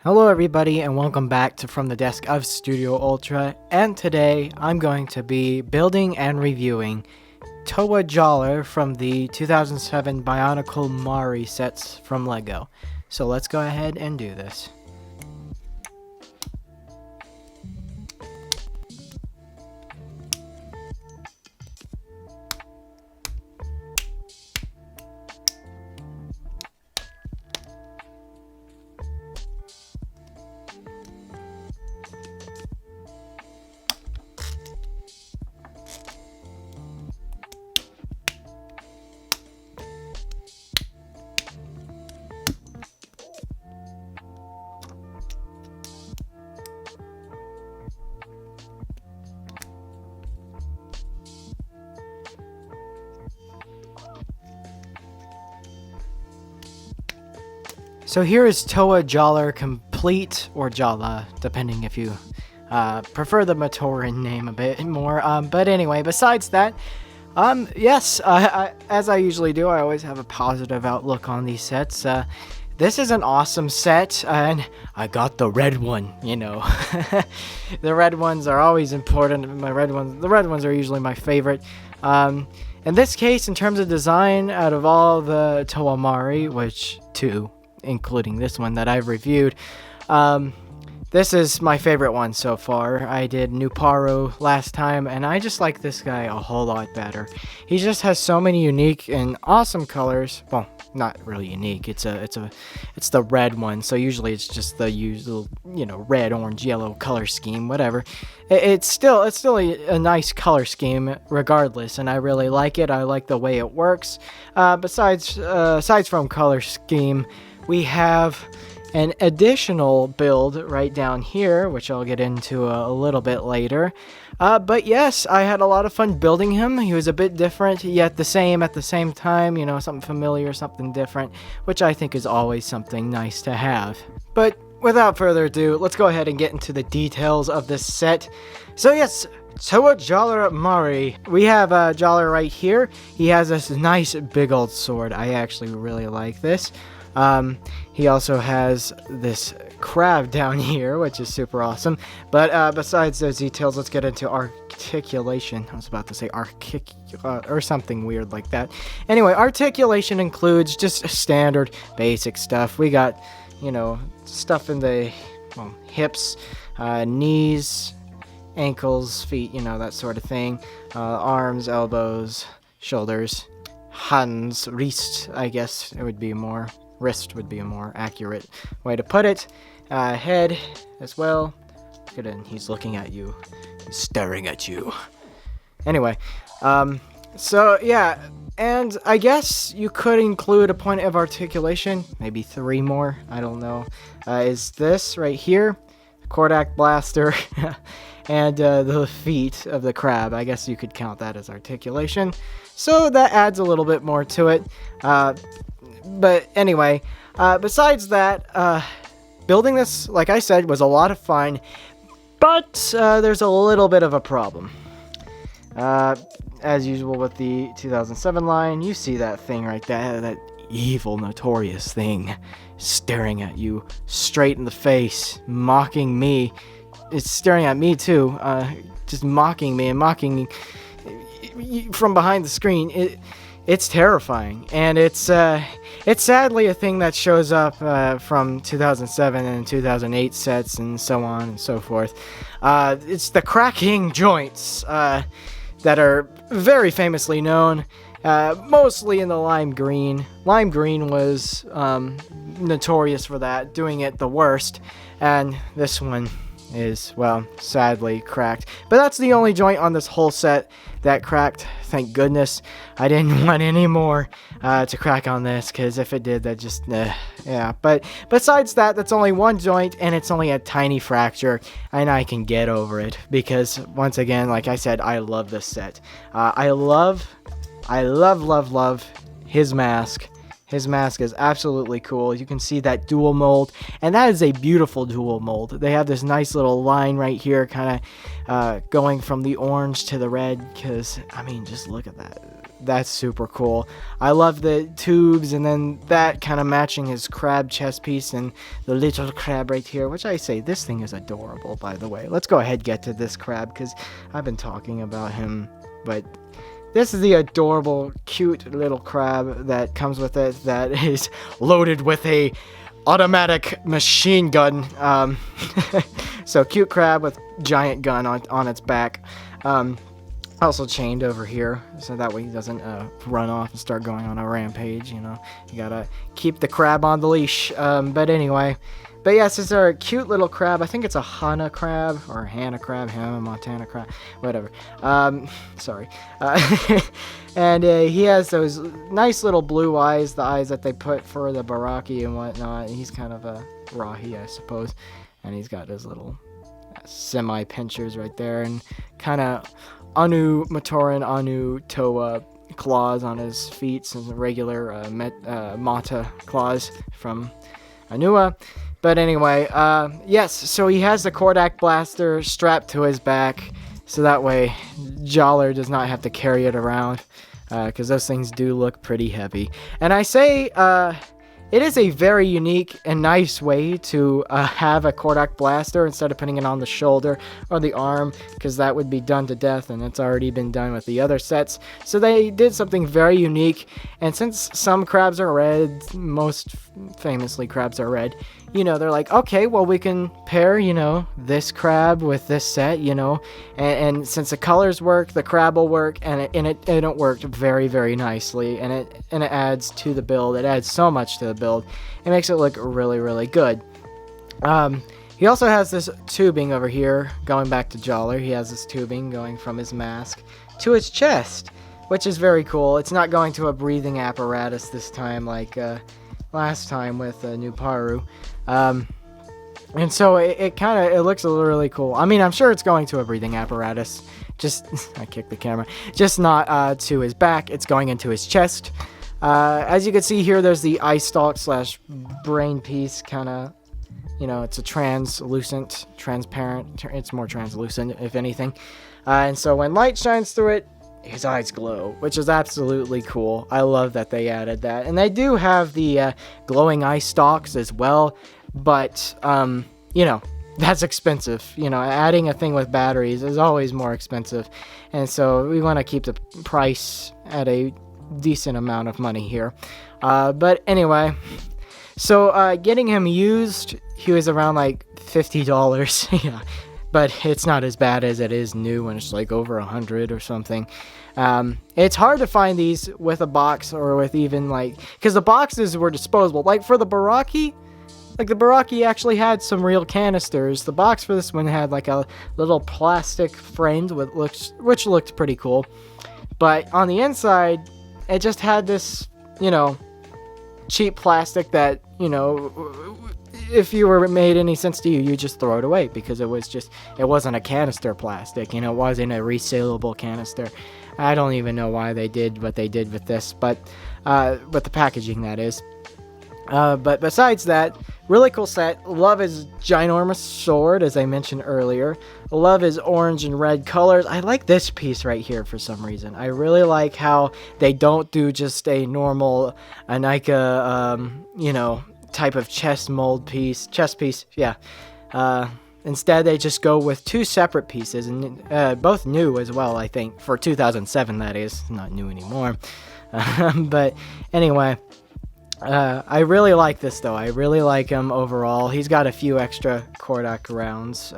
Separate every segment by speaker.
Speaker 1: Hello everybody and welcome back to From the Desk of Studio Ultra, and today I'm going to be building and reviewing Toa Jaller from the 2007 Bionicle Mahri sets from LEGO. So let's go ahead and do this. So here is Toa Jaller complete, or Jala, depending if you prefer the Matoran name a bit more. But anyway, besides that, yes, as I usually do, I always have a positive outlook on these sets. This is an awesome set, and I got the red one, you know. The red ones are always important. The red ones are usually my favorite. In this case, in terms of design, out of all the Toa Mahri, which two, including this one that I've reviewed, this is my favorite one so far. I did Nuparu last time, and I just like this guy a whole lot better. He just has so many unique and awesome colors. Well, not really unique. It's the red one. So usually it's just the usual, red, orange, yellow color scheme, whatever. It's still a nice color scheme regardless, and I really like it. I like the way it works. Aside from color scheme, we have an additional build right down here, which I'll get into a little bit later. But yes, I had a lot of fun building him. He was a bit different, yet the same at the same time, something familiar, something different, which I think is always something nice to have. But without further ado, let's go ahead and get into the details of this set. So yes, Toa Jaller Mahri. We have Jaller right here. He has this nice big old sword. I actually really like this. He also has this crab down here, which is super awesome. But besides those details, let's get into articulation. I was about to say or something weird like that. Anyway, articulation includes just standard basic stuff. We got, stuff in the hips, knees, ankles, feet, that sort of thing. Arms, elbows, shoulders, hands, wrist, I guess it would be more. Wrist would be a more accurate way to put it. Head as well. Look at him. He's looking at you. He's staring at you. Anyway, so yeah, and I guess you could include a point of articulation, maybe 3 more, I don't know. Is this right here, Kordak Blaster, and the feet of the crab. I guess you could count that as articulation. So that adds a little bit more to it. But anyway, besides that, building this, like I said, was a lot of fun, but there's a little bit of a problem. As usual with the 2007 line, you see that thing right there, that evil, notorious thing staring at you straight in the face, mocking me. It's staring at me too, just mocking me and mocking me from behind the screen. It's terrifying, and it's sadly a thing that shows up from 2007 and 2008 sets and so on and so forth. It's the cracking joints that are very famously known, mostly in the lime green. Lime green was notorious for that, doing it the worst, and this one is, well, sadly cracked. But that's the only joint on this whole set that cracked. Thank goodness. I didn't want any more to crack on this, because if it did, that just, yeah. But besides that, that's only one joint, and it's only a tiny fracture, and I can get over it, because, once again, like I said, I love this set. I love his mask. His mask is absolutely cool. You can see that dual mold, and that is a beautiful dual mold. They have this nice little line right here, kind of going from the orange to the red, because, I mean, just look at that. That's super cool. I love the tubes, and then that kind of matching his crab chest piece and the little crab right here, which I say, this thing is adorable, by the way. Let's go ahead and get to this crab, because I've been talking about him, but this is the adorable, cute little crab that comes with it that is loaded with a automatic machine gun. So cute crab with giant gun on its back. Also chained over here, so that way he doesn't run off and start going on a rampage, you know. You gotta keep the crab on the leash. But anyway, but yes, it's a cute little crab. I think it's a Hana crab, or Hannah crab, Hannah Montana crab, whatever. Sorry. And he has those nice little blue eyes, the eyes that they put for the Baraki and whatnot. He's kind of a Rahi, I suppose. And he's got his little semi-pinchers right there, and kind of Anu Matoran, Anu Toa claws on his feet, some regular Mata claws from Anua. But anyway, yes, so he has the Kordak blaster strapped to his back, so that way Jaller does not have to carry it around, because those things do look pretty heavy. And I say, it is a very unique and nice way to have a Kordak blaster instead of putting it on the shoulder or the arm, because that would be done to death, and it's already been done with the other sets. So they did something very unique, and since some crabs are red, most famously crabs are red, you know, they're like, okay, well, we can pair, you know, this crab with this set, you know, and since the colors work, the crab will work, and it worked very, very nicely, and it adds to the build. It adds so much to the build. It makes it look really, really good. He also has this tubing over here, going back to Jaller. He has this tubing going from his mask to his chest, which is very cool. It's not going to a breathing apparatus this time, like last time with Nuparu. And so it looks really cool. I mean, I'm sure it's going to a breathing apparatus. Just, I kicked the camera. Just not to his back. It's going into his chest. As you can see here, there's the eye stalk / brain piece, kind of, you know, it's a transparent. It's more translucent, if anything. And so when light shines through it, his eyes glow, which is absolutely cool. I love that they added that. And they do have the glowing eye stalks as well, but, you know, that's expensive. You know, adding a thing with batteries is always more expensive. And so we want to keep the price at a decent amount of money here. But anyway, so getting him used, he was around like $50. Yeah. But it's not as bad as it is new when it's like over 100 or something. It's hard to find these with a box or with even like, because the boxes were disposable. Like for the Baraki, like the Baraki actually had some real canisters. The box for this one had like a little plastic framed which looked pretty cool. But on the inside, it just had this, you know, cheap plastic that, you know, if you were made any sense to you, you just throw it away, because it wasn't a canister plastic, you know, it wasn't a resaleable canister. I don't even know why they did what they did with this, but the packaging, that is. But besides that, really cool set. Love his ginormous sword, as I mentioned earlier. Love his orange and red colors. I like this piece right here for some reason. I really like how they don't do just a normal Anika, you know, type of chest piece, yeah. Instead, they just go with two separate pieces, and both new as well, I think, for 2007, that is. Not new anymore. But anyway, I really like this, though. I really like him overall. He's got a few extra Kordak rounds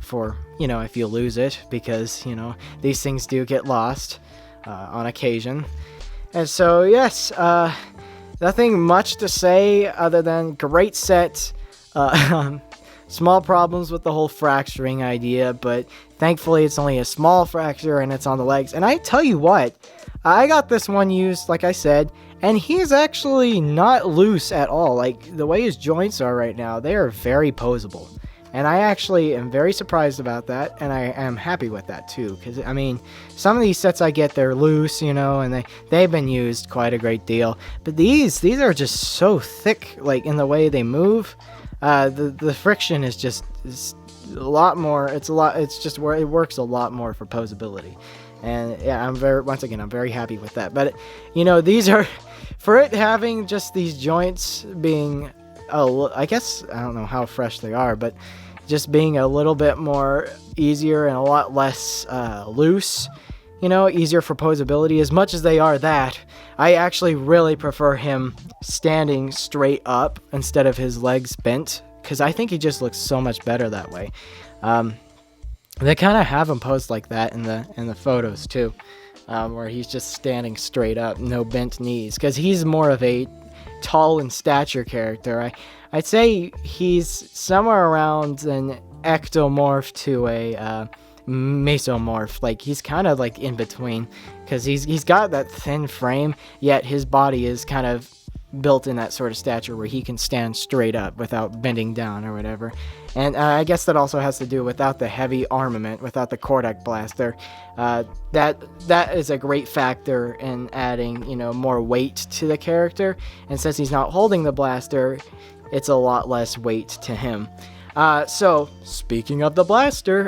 Speaker 1: for, you know, if you lose it, because, you know, these things do get lost on occasion. And so, yes, nothing much to say other than great set. Small problems with the whole fracturing idea, but thankfully it's only a small fracture and it's on the legs. And I tell you what, I got this one used, like I said, and he is actually not loose at all. Like, the way his joints are right now, they are very posable. And I actually am very surprised about that, and I am happy with that too, because, I mean, some of these sets I get, they're loose, you know, and they've been used quite a great deal. But these are just so thick, like, in the way they move. The friction is a lot more. It's just where it works a lot more for posability. And yeah, I'm very happy with that. But you know, these are for it having just these joints being I guess I don't know how fresh they are, but just being a little bit more easier and a lot less loose, you know, easier for posability. As much as they are that, I actually really prefer him standing straight up instead of his legs bent, because I think he just looks so much better that way. They kind of have him posed like that in the photos too, where he's just standing straight up, no bent knees, because he's more of a tall in stature character. I'd say he's somewhere around an ectomorph to a mesomorph. Like, he's kind of like in between, because he's got that thin frame, yet his body is kind of built in that sort of stature where he can stand straight up without bending down or whatever. And I guess that also has to do without the heavy armament, without the Kordak blaster. That is a great factor in adding, you know, more weight to the character. And since he's not holding the blaster, it's a lot less weight to him. So speaking of the blaster,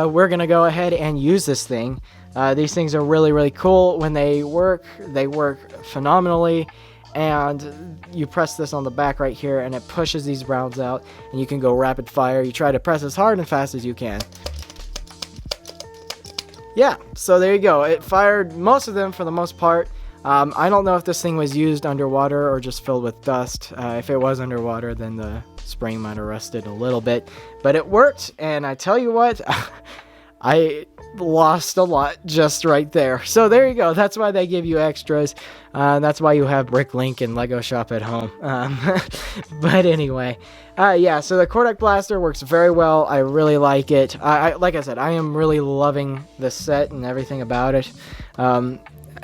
Speaker 1: we're gonna go ahead and use this thing. These things are really, really cool. When they work phenomenally. And you press this on the back right here, and it pushes these rounds out, and you can go rapid fire. You try to press as hard and fast as you can. Yeah, so there you go. It fired most of them for the most part. I don't know if this thing was used underwater or just filled with dust. If it was underwater, then the spring might have rusted a little bit. But it worked, and I tell you what, I lost a lot just right there. So there you go. That's why they give you extras. That's why you have Bricklink and Lego Shop at home. But anyway, yeah, so the Kordak blaster works very well. I really like it. Like I said, I am really loving the set and everything about it.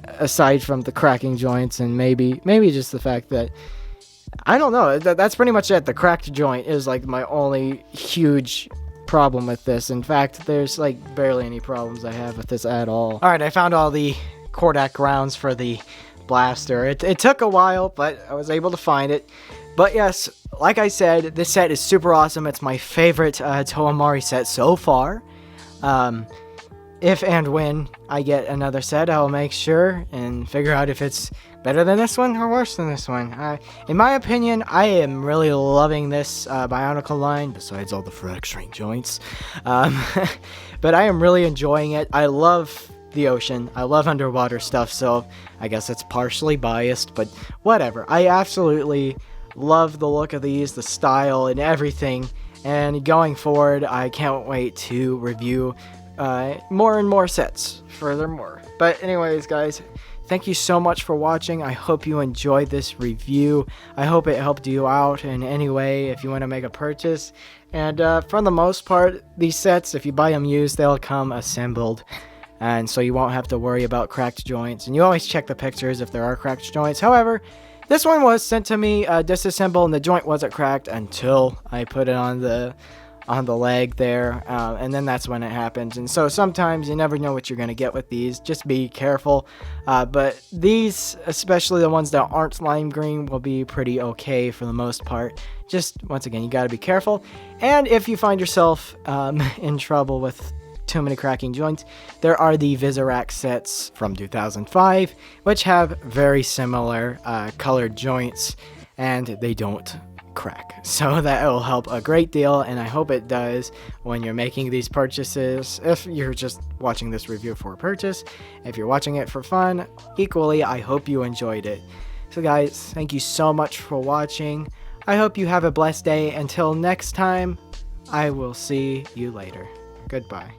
Speaker 1: Aside from the cracking joints and maybe just the fact that, I don't know, that's pretty much it. The cracked joint is like my only huge problem with this. In fact, there's like barely any problems I have with this at all. Alright, I found all the Kordak rounds for the blaster. It took a while, but I was able to find it. But yes, like I said, this set is super awesome. It's my favorite Toa Mahri set so far. If and when I get another set, I'll make sure and figure out if it's better than this one or worse than this one. In my opinion, I am really loving this Bionicle line, besides all the fracturing joints. But I am really enjoying it. I love the ocean. I love underwater stuff, so I guess it's partially biased, but whatever. I absolutely love the look of these, the style, and everything. And going forward, I can't wait to review more and more sets furthermore. But anyways, guys, thank you so much for watching. I hope you enjoyed this review. I hope it helped you out in any way if you want to make a purchase. And for the most part, these sets, if you buy them used, they'll come assembled. And so you won't have to worry about cracked joints. And you always check the pictures if there are cracked joints. However, this one was sent to me disassembled, and the joint wasn't cracked until I put it on the leg there, and then that's when it happens. And so sometimes you never know what you're going to get with these. Just be careful. But these, especially the ones that aren't lime green, will be pretty okay for the most part. Just, once again, you got to be careful. And if you find yourself in trouble with too many cracking joints, there are the Vizirac sets from 2005, which have very similar colored joints, and they don't crack. So that will help a great deal, and I hope it does when you're making these purchases. If you're just watching this review for a purchase, if you're watching it for fun, equally, I hope you enjoyed it. So guys, thank you so much for watching. I hope you have a blessed day. Until next time, I will see you later. Goodbye.